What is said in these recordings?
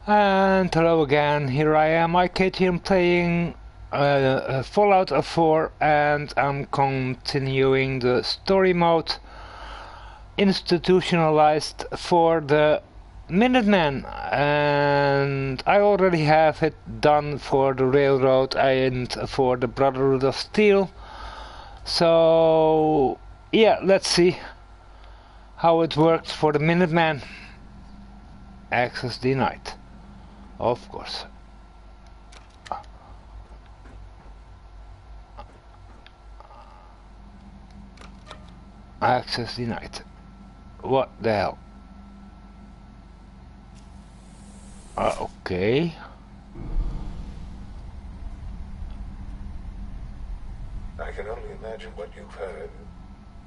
And hello again, here I am, Icayhtian, playing Fallout 4, and I'm continuing the story mode Institutionalized for the Minuteman, and I already have it done for the Railroad and for the Brotherhood of Steel. So yeah, let's see how it worked for the Minuteman. Access denied. Of course. Access denied. What the hell? Okay. I can only imagine what you've heard,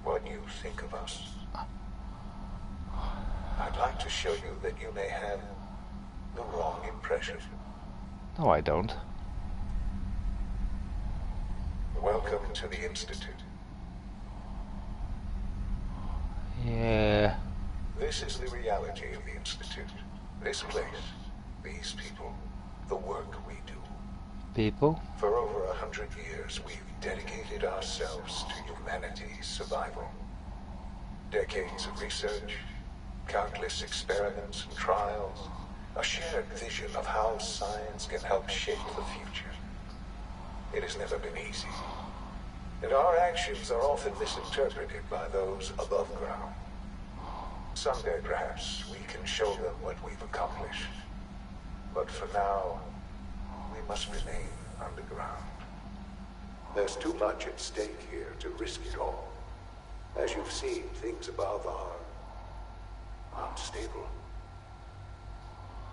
what you think of us. I'd like to show you that you may have the wrong impression. No, I don't. Welcome to the Institute. Yeah. This is the reality of the Institute. This place, these people, the work we do. People? For over 100 years, we've dedicated ourselves to humanity's survival. Decades of research, countless experiments and trials, a shared vision of how science can help shape the future. It has never been easy, and our actions are often misinterpreted by those above ground. Someday, perhaps, we can show them what we've accomplished. But for now, we must remain underground. There's too much at stake here to risk it all. As you've seen, things above are unstable.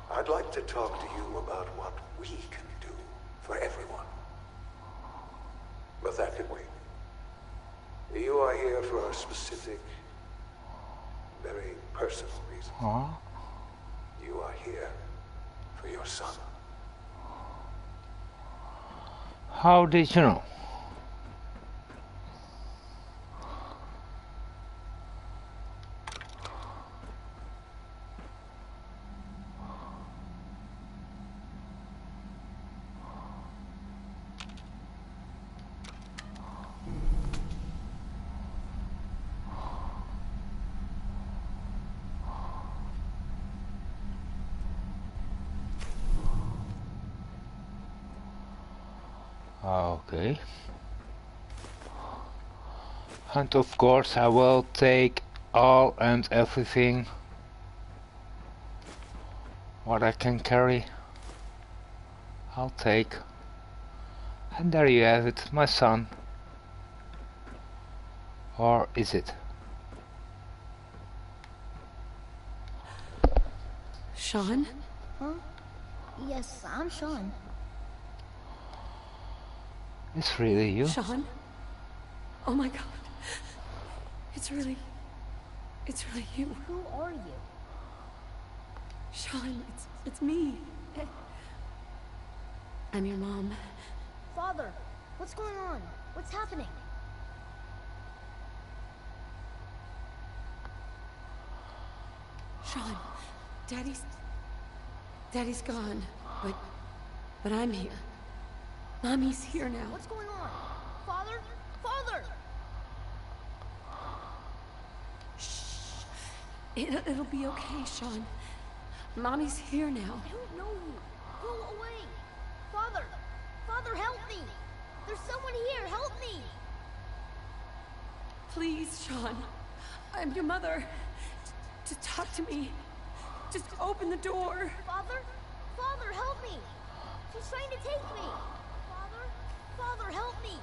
I'd like to talk to you about what we can do for everyone. But that can wait. You are here for a specific, very personal reason. Huh? You are here for your son. How did you know? Okay. And of course I will take all and everything what I can carry. I'll take. And there you have it, my son. Or is it? Sean? Huh? Yes, I'm Sean. It's really you? Sean? Oh my god. It's really you. Who are you? Sean, it's me. I'm your mom. Father, what's going on? What's happening? Sean, Daddy's gone, but I'm here. Mommy's here now. What's going on? Father? Father! Shh. It'll be okay, Sean. Mommy's here now. I don't know you. Go away. Father! Father, help me! There's someone here. Help me! Please, Sean. I'm your mother. Just talk to me. Just open the door. Father? Father, help me! She's trying to take me! Father, help me!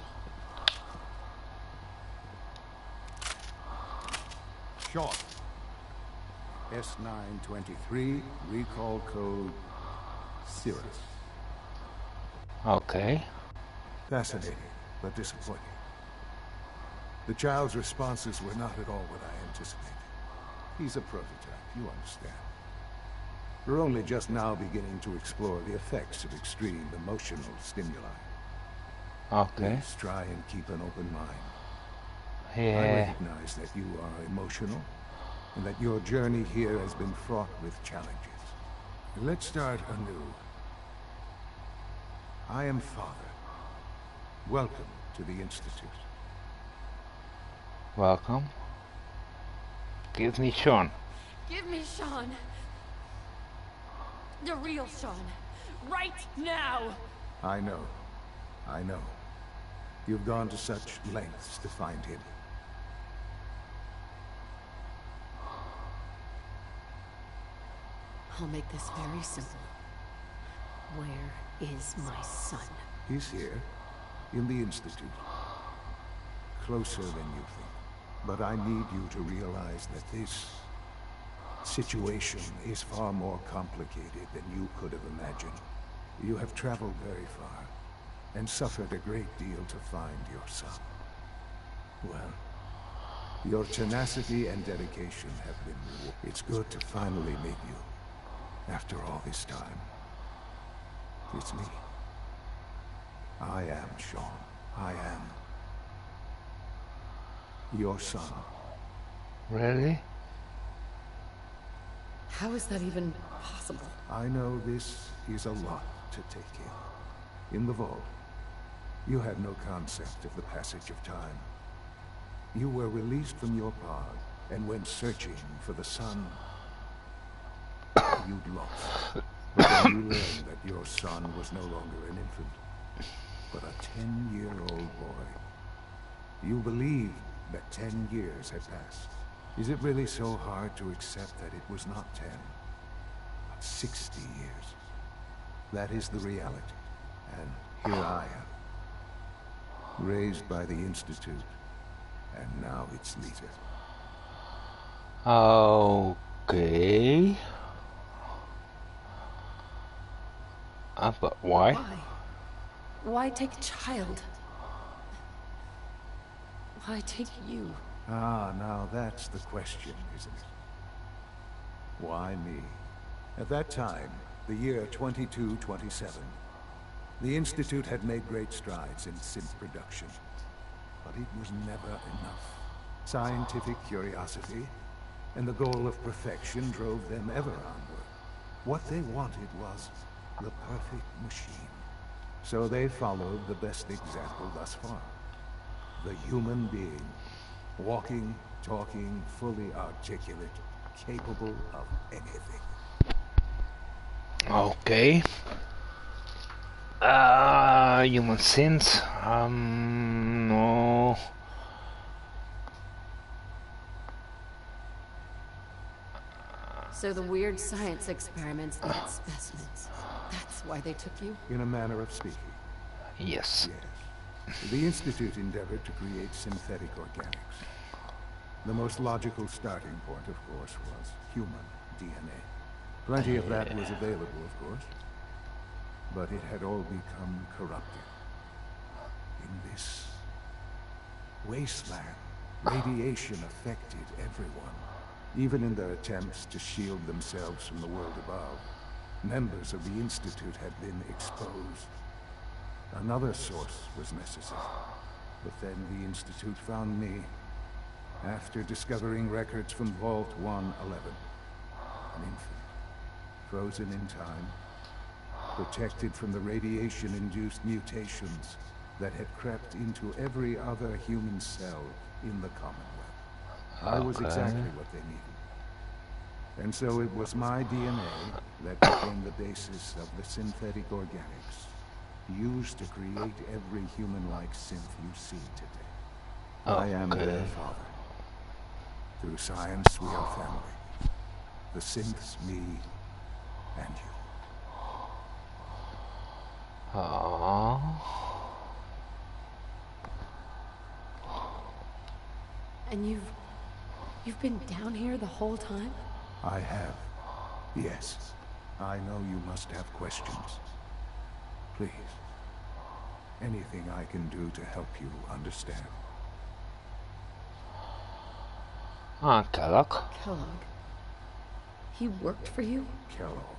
Sean. S923, recall code Cirrus. Okay. Fascinating, but disappointing. The child's responses were not at all what I anticipated. He's a prototype, you understand. We're only just now beginning to explore the effects of extreme emotional stimuli. Okay. Please try and keep an open mind. I Yeah. recognize that you are emotional, and that your journey here has been fraught with challenges. Let's start anew. I am Father. Welcome to the Institute. Welcome. Give me Sean. Give me Sean. The real Sean. Right now. I know. I know. You've gone to such lengths to find him. I'll make this very simple. Where is my son? He's here, in the Institute. Closer than you think. But I need you to realize that this situation is far more complicated than you could have imagined. You have traveled very far, and suffered a great deal to find your son. Well, your tenacity and dedication have been rewarded. It's good to finally meet you. After all this time, it's me. I am Sean. I am your son. Really? How is that even possible? I know this is a lot to take in. In the vault, you had no concept of the passage of time. You were released from your pod and went searching for the son you'd lost. But then you learned that your son was no longer an infant, but a 10-year-old boy. You believed that 10 years had passed. Is it really so hard to accept that it was not 10, but 60 years? That is the reality. And here I am, raised by the Institute, and now its leader. Okay. But why? Why take a child? Why take you? Ah, now that's the question, isn't it? Why me? At that time, the year 2227, the Institute had made great strides in synth production. But it was never enough. Scientific curiosity and the goal of perfection drove them ever onward. What they wanted was the perfect machine. So they followed the best example thus far. The human being. Walking, talking, fully articulate, capable of anything. Okay. Human synth. No. So the weird science experiments needed specimens. That's why they took you? In a manner of speaking. Yes. Yes. The Institute endeavored to create synthetic organics. The most logical starting point, of course, was human DNA. Plenty of that was available, of course. But it had all become corrupted. In this wasteland, radiation affected everyone. Even in their attempts to shield themselves from the world above, members of the Institute had been exposed. Another source was necessary. But then the Institute found me, after discovering records from Vault 111. An infant, frozen in time, protected from the radiation-induced mutations that had crept into every other human cell in the Commonwealth. I was exactly what they needed. And so it was my DNA that became the basis of the synthetic organics, used to create every human-like synth you see today. I am their father. Through science, we are family. The synths, me, and you. Aww. And you've been down here the whole time? I have. Yes. I know you must have questions. Please. Anything I can do to help you understand. Kellogg. Kellogg. He worked for you? Kellogg.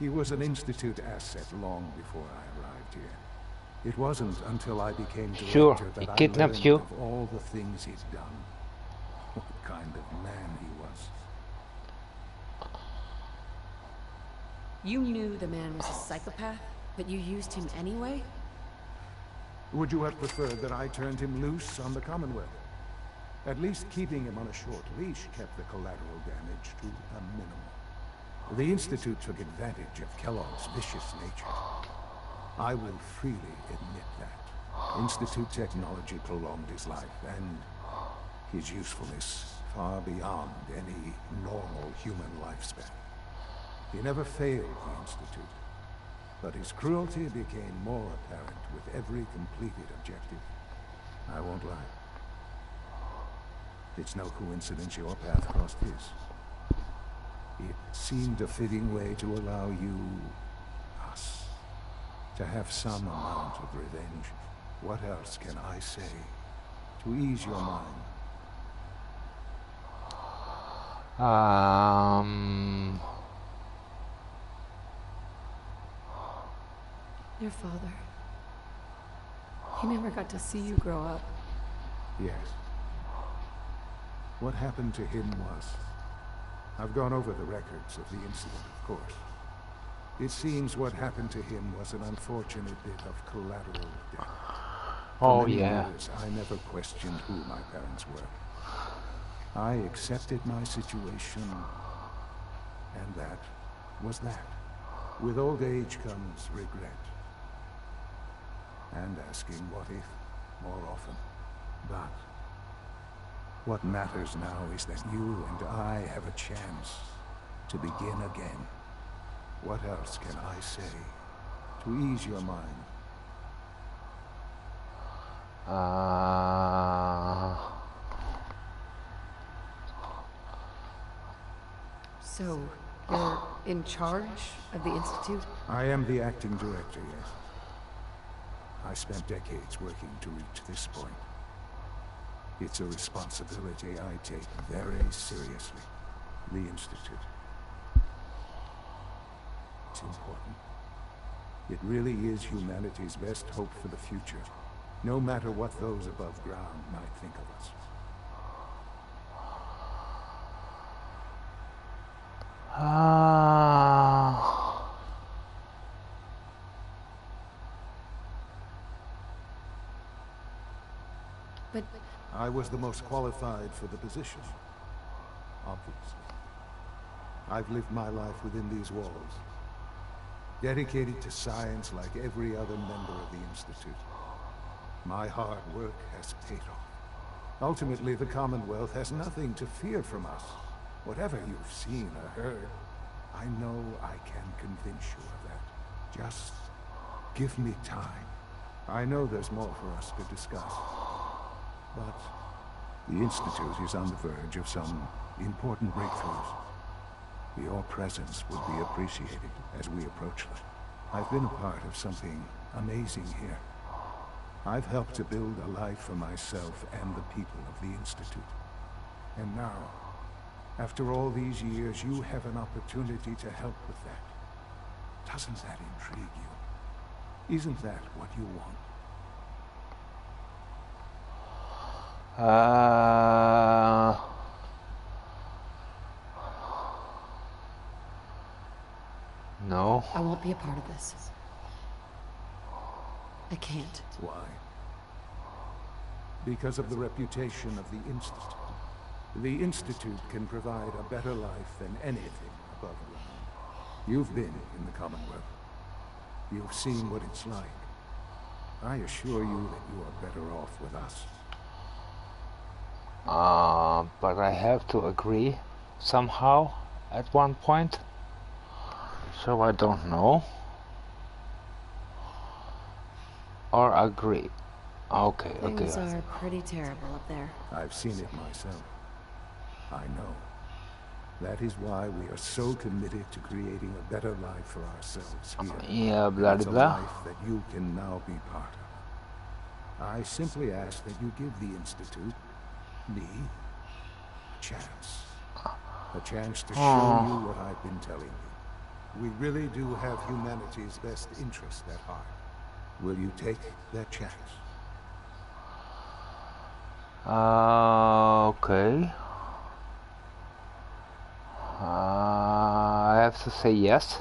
He was an Institute asset long before I arrived here. It wasn't until I became director that I learned of all the things he'd done. What kind of man he was. You knew the man was a psychopath, but you used him anyway? Would you have preferred that I turned him loose on the Commonwealth? At least keeping him on a short leash kept the collateral damage to a minimum. The Institute took advantage of Kellogg's vicious nature. I will freely admit that. Institute technology prolonged his life, and his usefulness far beyond any normal human lifespan. He never failed the Institute, but his cruelty became more apparent with every completed objective. I won't lie. It's no coincidence your path crossed his. It seemed a fitting way to allow you, us, to have some amount of revenge. What else can I say to ease your mind? Your father. He never got to see you grow up. Yes. What happened to him was... I've gone over the records of the incident, of course. It seems what happened to him was an unfortunate bit of collateral damage. Oh, For many yeah. years, I never questioned who my parents were. I accepted my situation, and that was that. With old age comes regret. And asking what if more often. But what matters now is that you and I have a chance to begin again. What else can I say to ease your mind? So, you're in charge of the Institute? I am the acting director, yes. I spent decades working to reach this point. It's a responsibility I take very seriously. The Institute. It's important. It really is humanity's best hope for the future, no matter what those above ground might think of us. But I was the most qualified for the position, obviously. I've lived my life within these walls, dedicated to science like every other member of the Institute. My hard work has paid off. Ultimately, the Commonwealth has nothing to fear from us. Whatever you've seen or heard, I know I can convince you of that. Just give me time. I know there's more for us to discuss. But the Institute is on the verge of some important breakthroughs. Your presence would be appreciated as we approach them. I've been a part of something amazing here. I've helped to build a life for myself and the people of the Institute. And now, after all these years, you have an opportunity to help with that. Doesn't that intrigue you? Isn't that what you want? No. I won't be a part of this. I can't. Why? Because of the reputation of the Institute. The Institute can provide a better life than anything above ground. You've been in the Commonwealth. You've seen what it's like. I assure you that you are better off with us. But I have to agree somehow at one point. So I don't know. Or agree. Okay, Things okay. are pretty terrible up there. I've seen it myself. I know. That is why we are so committed to creating a better life for ourselves here. Yeah, blah It's a blah. life that you can now be part of. I simply ask that you give the Institute, me, a chance. A chance to show you what I've been telling you. We really do have humanity's best interest at heart. Will you take that chance? Okay. I have to say yes.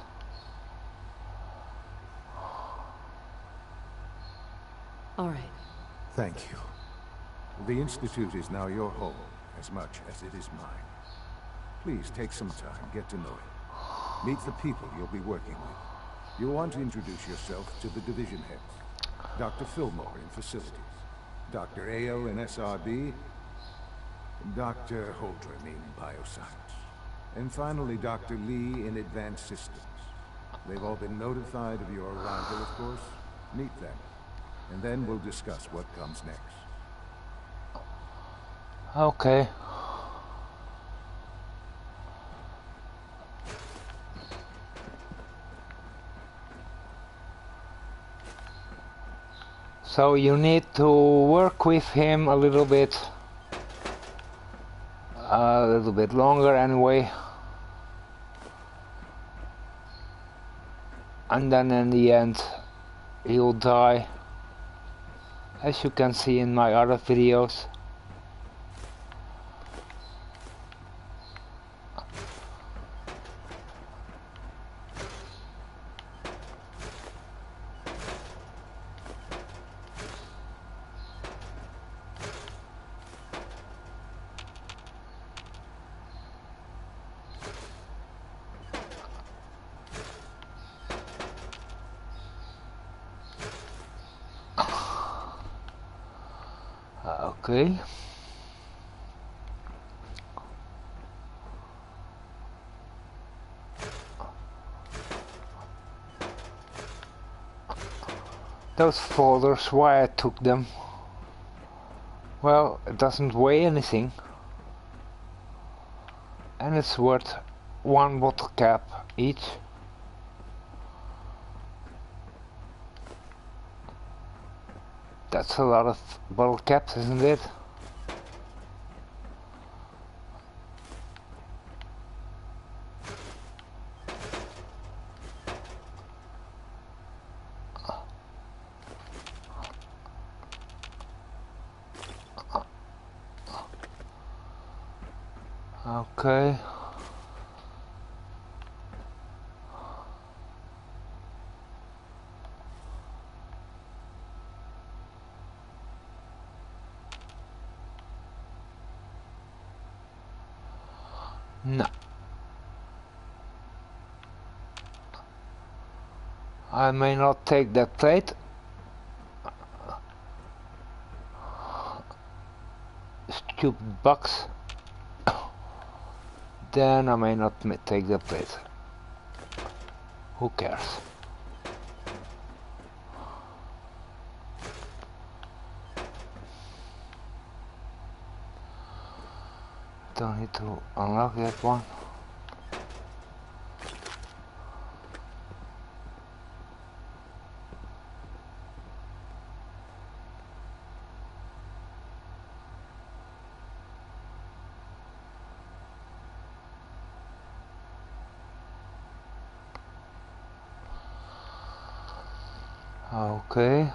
you. The Institute is now your home, as much as it is mine. Please take some time, get to know it. Meet the people you'll be working with. You'll want to introduce yourself to the division heads. Dr. Fillmore in facilities, Dr. Ao in SRB, Dr. Holdren in bioscience, and finally Dr. Lee in advanced systems. They've all been notified of your arrival, of course. Meet them, and then we'll discuss what comes next. Okay. So you need to work with him a little bit longer anyway, and then in the end he'll die, as you can see in my other videos. Okay. Those folders, why I took them? Well, it doesn't weigh anything, and it's worth 1 bottle cap each. That's a lot of bottle caps, isn't it? Okay. No. I may not take that plate. Stupid box. Then I may not take the plate. Who cares? Don't need to unlock that one. Okay.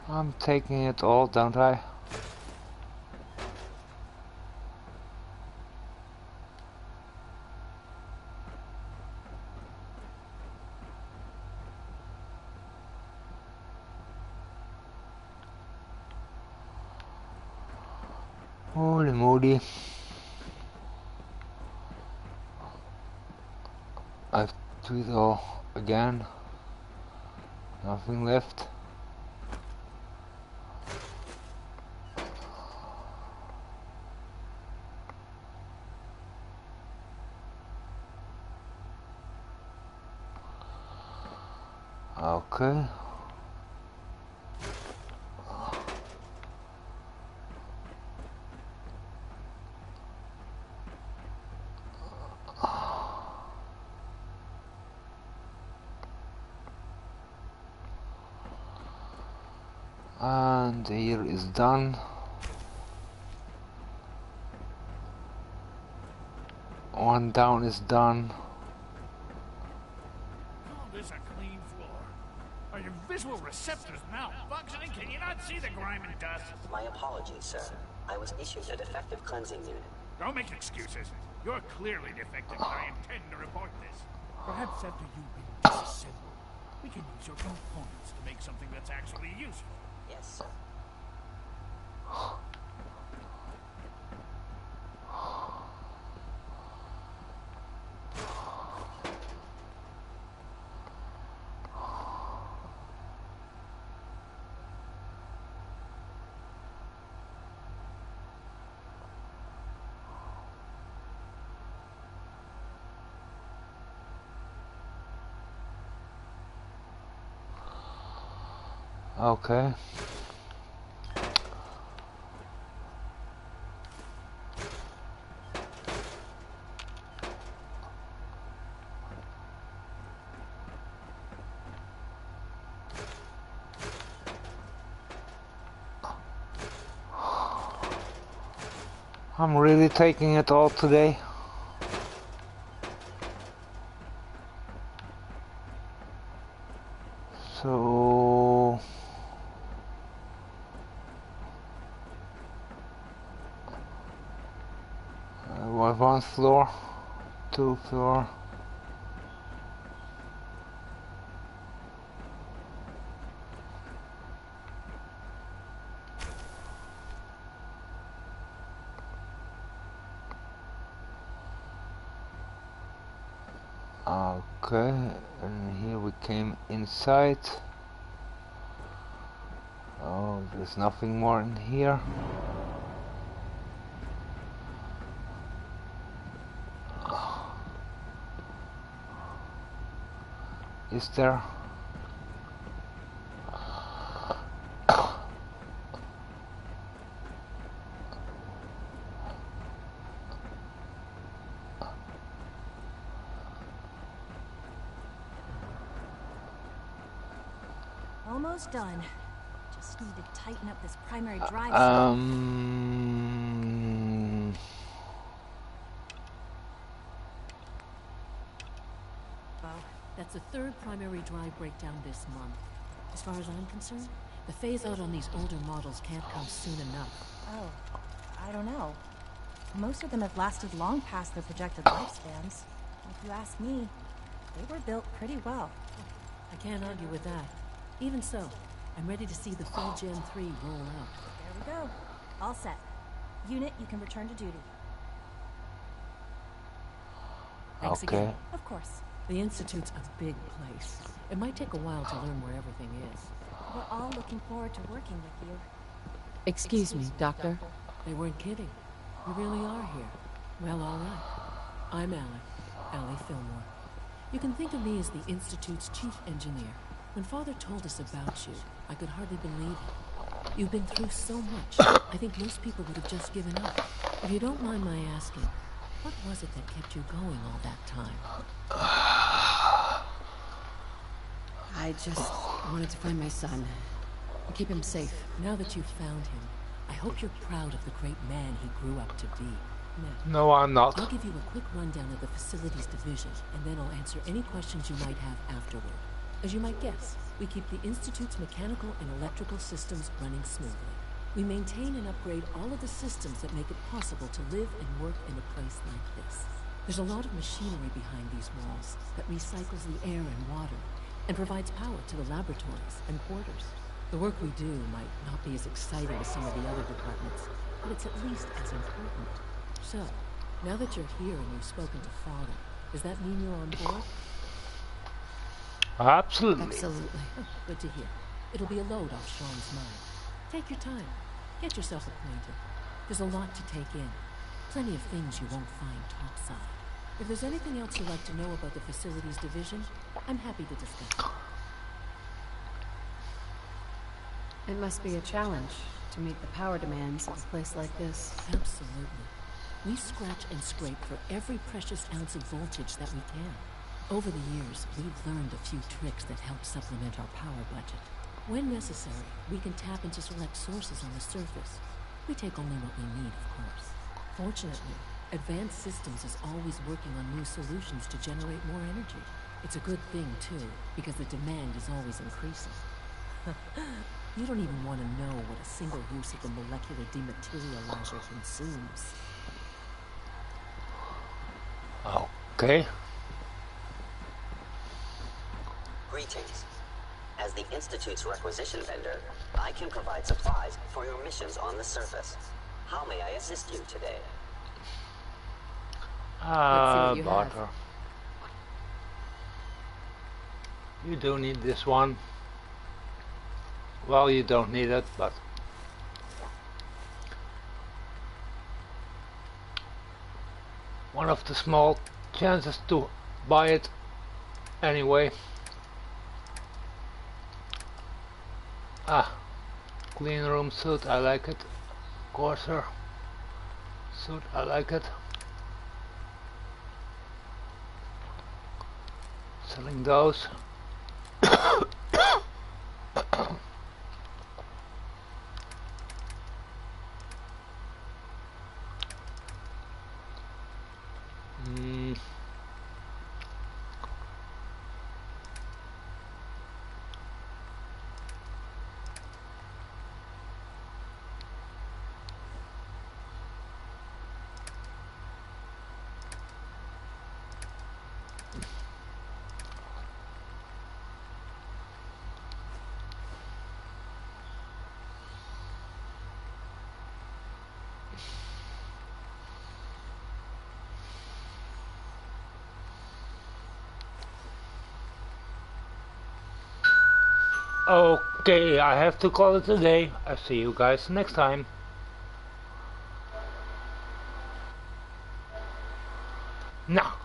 I'm taking it all, don't I? Holy moly. I've do it all again. Nothing left. Okay. And here is done. One down is done. Call this a clean floor? Are your visual receptors malfunctioning? Can you not see the grime and dust? My apologies, sir. I was issued a defective cleansing unit. Don't make excuses. You're clearly defective, and I intend to report this. Perhaps after you've been disassembled, we can use your components to make something that's actually useful. Yes, sir. Okay. I'm really taking it all today. So one floor, 2 floor. Okay, and here we came inside. Oh, there's nothing more in here. Is there? Almost done. Just need to tighten up this primary drive. That's the third primary drive breakdown this month. As far as I'm concerned, the phase out on these older models can't come soon enough. Oh, I don't know. Most of them have lasted long past their projected lifespans. If you ask me, they were built pretty well. I can't argue with that. Even so, I'm ready to see the full Gen 3 roll out. There we go. All set. Unit, you can return to duty. Thanks Okay. again. Of course. The Institute's a big place. It might take a while to learn where everything is. We're all looking forward to working with you. Excuse me, Doctor. They weren't kidding. You really are here. Well, all right. I'm Allie Fillmore. You can think of me as the Institute's chief engineer. When Father told us about you, I could hardly believe it. You've been through so much, I think most people would have just given up. If you don't mind my asking, what was it that kept you going all that time? I just wanted to find my son and keep him safe. Now that you've found him, I hope you're proud of the great man he grew up to be. Now, No, I'm not. I'll give you a quick rundown of the Facilities Division, and then I'll answer any questions you might have afterward. As you might guess, we keep the Institute's mechanical and electrical systems running smoothly. We maintain and upgrade all of the systems that make it possible to live and work in a place like this. There's a lot of machinery behind these walls that recycles the air and water and provides power to the laboratories and quarters. The work we do might not be as exciting as some of the other departments, but it's at least as important. So, now that you're here and you've spoken to Father, does that mean you're on board? Absolutely. Absolutely. Oh, good to hear. It'll be a load off Sean's mind. Take your time. Get yourself acquainted. There's a lot to take in. Plenty of things you won't find topside. If there's anything else you'd like to know about the Facilities Division, I'm happy to discuss. It must be a challenge to meet the power demands of a place like this. Absolutely. We scratch and scrape for every precious ounce of voltage that we can. Over the years, we've learned a few tricks that help supplement our power budget. When necessary, we can tap into select sources on the surface. We take only what we need, of course. Fortunately, Advanced Systems is always working on new solutions to generate more energy. It's a good thing, too, because the demand is always increasing. You don't even want to know what a single use of the molecular dematerializer consumes. Okay. Greetings. As the Institute's requisition vendor, I can provide supplies for your missions on the surface. How may I assist you today? Let's see what you have. Butter. You do need this one. Well, you don't need it, but one of the small chances to buy it anyway. Clean room suit, I like it. Courser suit, I like it. Selling those. Okay, I have to call it a day. I'll see you guys next time. Now.